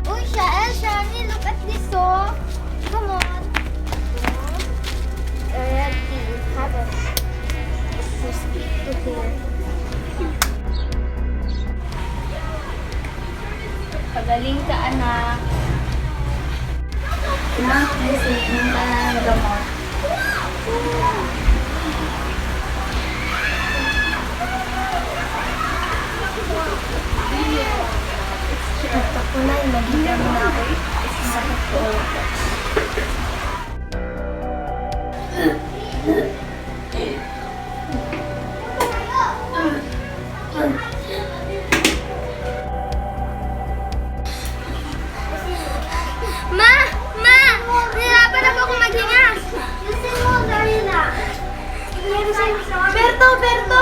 Uy, Shani, look at this, oh. Come on. Red tea. Have a mosquito here. Pagaling ka, anak. Anak, isip mo ka ng gamot. Nagtak ko na, nagigam na ako. Sakit ko. Ma! Ma! Nahirapan na po ako maghinga! Gusto mo, Darina? Berto! Berto!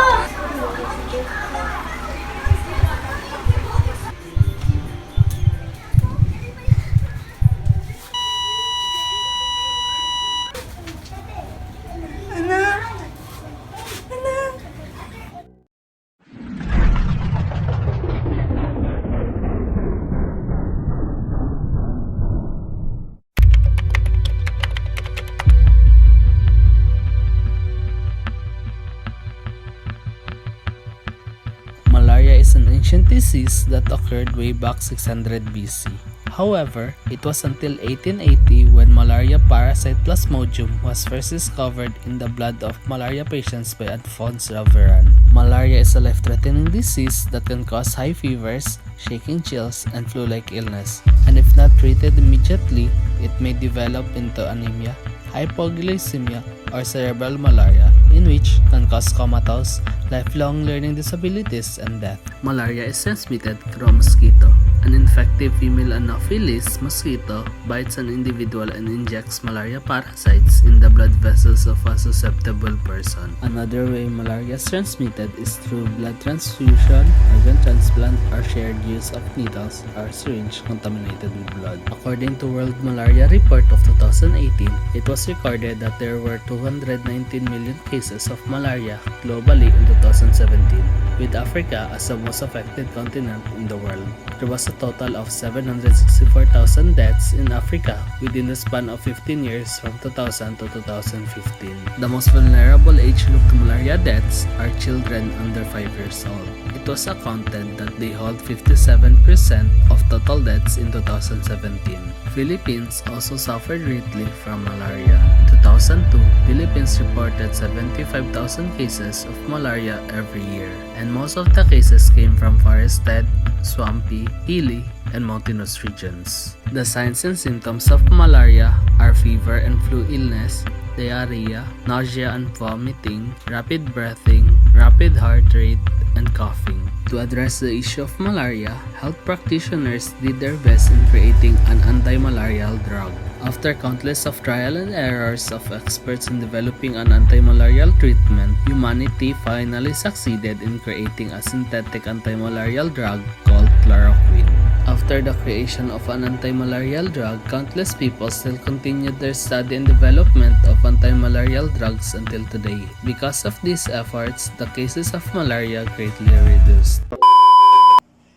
Malaria is an ancient disease that occurred way back 600 BC. However, it was until 1880 when malaria parasite Plasmodium was first discovered in the blood of malaria patients by Alphonse Raveran. Malaria is a life-threatening disease that can cause high fevers, shaking chills, and flu-like illness. And if not treated immediately, it may develop into anemia, hypoglycemia, or cerebral malaria, in which can cause comatose, lifelong learning disabilities, and death. Malaria is transmitted through a mosquito. An infective female Anopheles mosquito bites an individual and injects malaria parasites in the blood vessels of a susceptible person. Another way malaria is transmitted is through blood transfusion, organ transplant, or shared use of needles or syringe contaminated with blood. According to World Malaria Report of 2018, it was recorded that there were 219 million cases of malaria globally in 2017, with Africa as the most affected continent in the world. There was a total of 764,000 deaths in Africa within the span of 15 years from 2000 to 2015. The most vulnerable age group to malaria deaths are children under 5 years old. It was accounted that they hold 57% of total deaths in 2017. Philippines also suffered greatly from malaria. In 2002, Philippines reported 75,000 cases of malaria every year, and most of the cases came from forested, swampy, hilly, and mountainous regions. The signs and symptoms of malaria are fever and flu illness, diarrhea, nausea and vomiting, rapid breathing, rapid heart rate, and coughing. To address the issue of malaria, health practitioners did their best in creating an anti-malarial drug. After countless of trial and errors of experts in developing an anti-malarial treatment, humanity finally succeeded in creating a synthetic anti-malarial drug called chloroquine. After the creation of an anti-malarial drug, countless people still continued their study and development of anti-malarial drugs until today. Because of these efforts, the cases of malaria greatly reduced.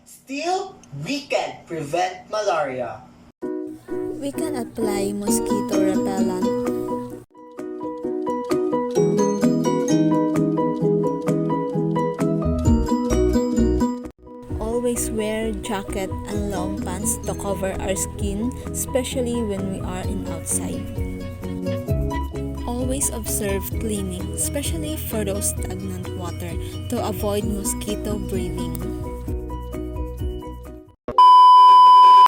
Still, we can prevent malaria. We can apply mosquito repellent. Always wear jacket and long pants to cover our skin, especially when we are outside. Always observe cleaning, especially for those stagnant water, to avoid mosquito breeding.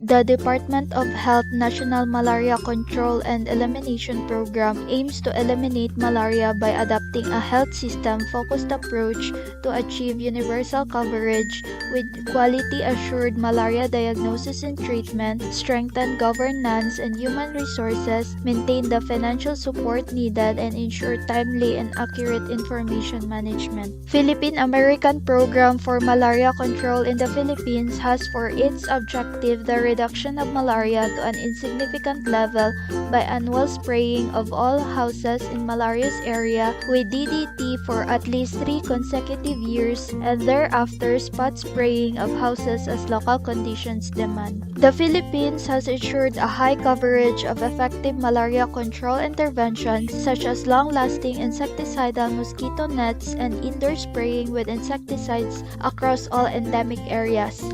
The Department of Health National Malaria Control and Elimination Program aims to eliminate malaria by adopting a health system-focused approach to achieve universal coverage with quality-assured malaria diagnosis and treatment, strengthen governance and human resources, maintain the financial support needed, and ensure timely and accurate information management. Philippine-American Program for Malaria Control in the Philippines has for its objective the reduction of malaria to an insignificant level by annual spraying of all houses in malarious area with DDT for at least 3 consecutive years and thereafter spot spraying of houses as local conditions demand. The Philippines has ensured a high coverage of effective malaria control interventions such as long-lasting insecticidal mosquito nets and indoor spraying with insecticides across all endemic areas.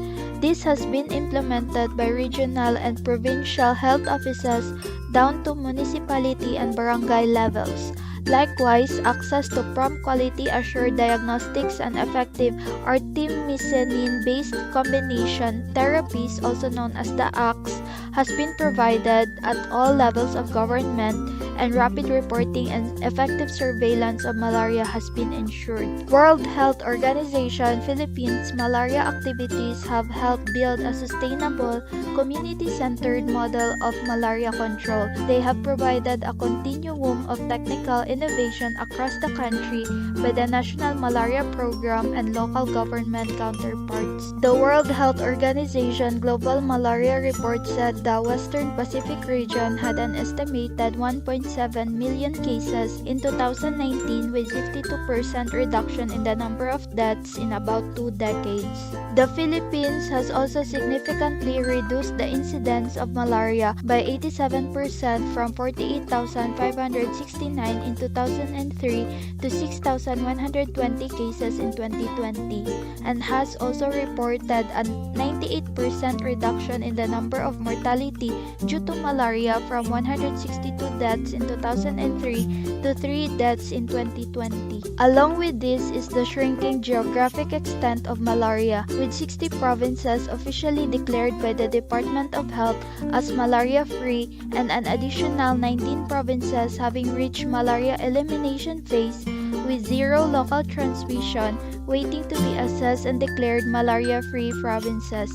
This has been implemented by regional and provincial health offices down to municipality and barangay levels. Likewise, access to prompt quality-assured diagnostics and effective artemisinin-based combination therapies, also known as the ACTS, has been provided at all levels of government, and rapid reporting and effective surveillance of malaria has been ensured. World Health Organization Philippines malaria activities have helped build a sustainable, community-centered model of malaria control. They have provided a continuum of technical innovation across the country by the National Malaria Program and local government counterparts. The World Health Organization Global Malaria Report said the Western Pacific region had an estimated 1.7 million cases in 2019 with 52% reduction in the number of deaths in about 2 decades. The Philippines has also significantly reduced the incidence of malaria by 87% from 48,569 in 2003 to 6,120 cases in 2020 and has also reported a 98% reduction in the number of mortality due to malaria from 162 deaths in 2003 to 3 deaths in 2020. Along with this is the shrinking geographic extent of malaria, with 60 provinces officially declared by the Department of Health as malaria-free and an additional 19 provinces having reached malaria elimination phase with 0 local transmission waiting to be assessed and declared malaria-free provinces.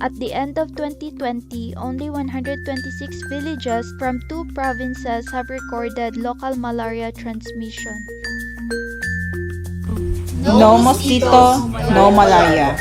At the end of 2020, only 126 villages from 2 provinces have recorded local malaria transmission. No mosquito, no malaria.